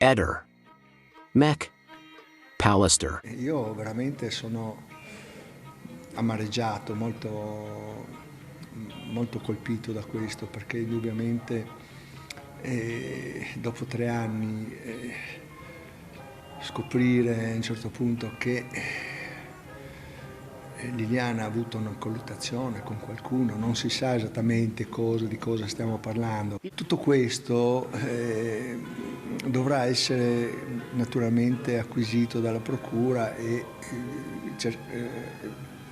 Eder, Mek, Pallister. Io veramente sono amareggiato, molto, molto colpito da questo, perché indubbiamente dopo 3 anni scoprire a un certo punto che Liliana ha avuto una colluttazione con qualcuno, non si sa esattamente di cosa stiamo parlando. Tutto questo dovrà essere naturalmente acquisito dalla procura e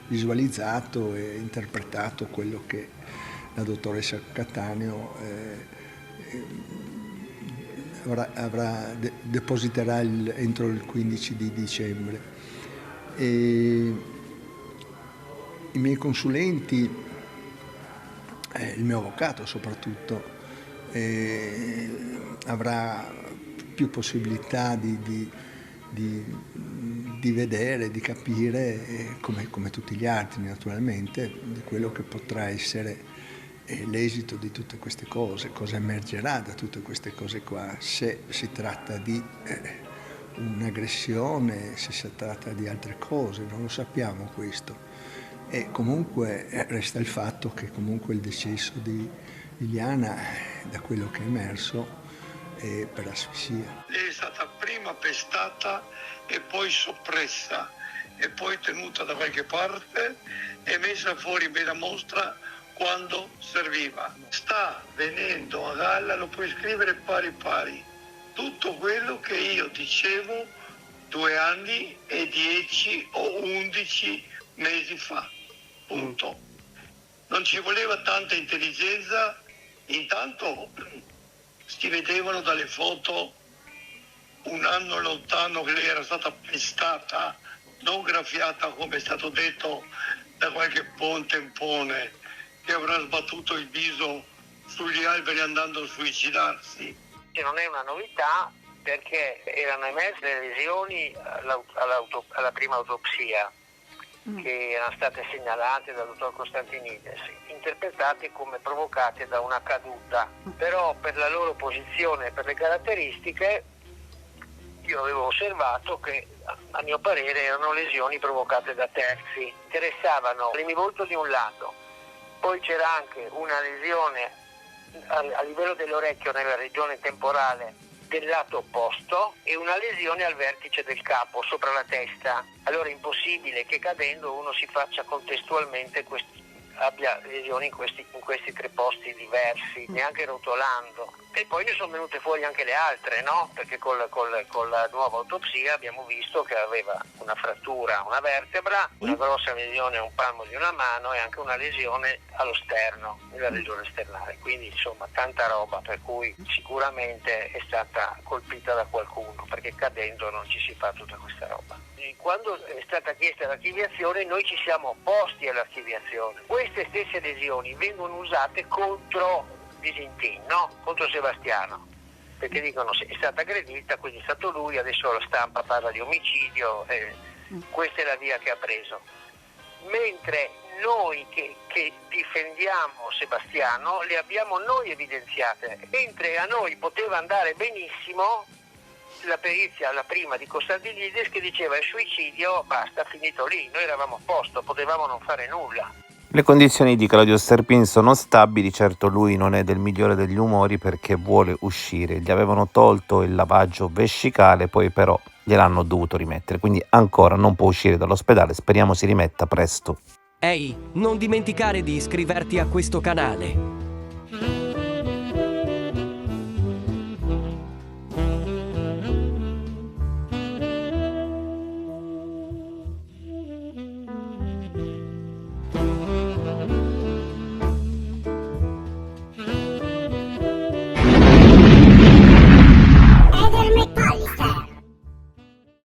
visualizzato e interpretato quello che la dottoressa Cattaneo depositerà entro il 15 di dicembre. I miei consulenti, il mio avvocato soprattutto, avrà più possibilità di vedere, di capire, come tutti gli altri naturalmente, di quello che potrà essere l'esito di tutte queste cose, cosa emergerà da tutte queste cose qua, se si tratta di un'aggressione, se si tratta di altre cose, non lo sappiamo questo. E comunque resta il fatto che comunque il decesso di Liliana, da quello che è emerso, è per asfissia. Lei è stata prima pestata e poi soppressa e poi tenuta da qualche parte e messa fuori bella mostra quando serviva. Sta venendo a galla, lo puoi scrivere pari pari, tutto quello che io dicevo 2 anni e 10 o 11 mesi fa. Punto. Non ci voleva tanta intelligenza, intanto si vedevano dalle foto 1 anno lontano che lei era stata pestata, non graffiata come è stato detto da qualche buon tempone che avrà sbattuto il viso sugli alberi andando a suicidarsi. Non è una novità perché erano emerse le lesioni alla prima autopsia che erano state segnalate dal dottor Costantinides, interpretate come provocate da una caduta, però per la loro posizione e per le caratteristiche io avevo osservato che a mio parere erano lesioni provocate da terzi, interessavano l'emivolto di un lato, poi c'era anche una lesione a livello dell'orecchio nella regione temporale del lato opposto e una lesione al vertice del capo, sopra la testa. Allora è impossibile che cadendo uno si faccia contestualmente abbia lesioni in questi 3 posti diversi, neanche rotolando. E poi ne sono venute fuori anche le altre, no? Perché con la nuova autopsia abbiamo visto che aveva una frattura a una vertebra, una grossa lesione a un palmo di una mano e anche una lesione allo sterno, nella regione sternale. Quindi insomma tanta roba, per cui sicuramente è stata colpita da qualcuno, perché cadendo non ci si fa tutta questa roba. E quando è stata chiesta l'archiviazione noi ci siamo opposti all'archiviazione. Queste stesse lesioni vengono usate contro Visintin, no? Contro Sebastiano, perché dicono è stata aggredita, quindi è stato lui, adesso la stampa parla di omicidio, questa è la via che ha preso. Mentre noi che difendiamo Sebastiano le abbiamo noi evidenziate, mentre a noi poteva andare benissimo la perizia, la prima di Costantinides, che diceva è suicidio, basta, finito lì, noi eravamo a posto, potevamo non fare nulla. Le condizioni di Claudio Sterpin sono stabili, certo lui non è del migliore degli umori perché vuole uscire, gli avevano tolto il lavaggio vescicale, poi però gliel'hanno dovuto rimettere, quindi ancora non può uscire dall'ospedale, speriamo si rimetta presto. Ehi, non dimenticare di iscriverti a questo canale.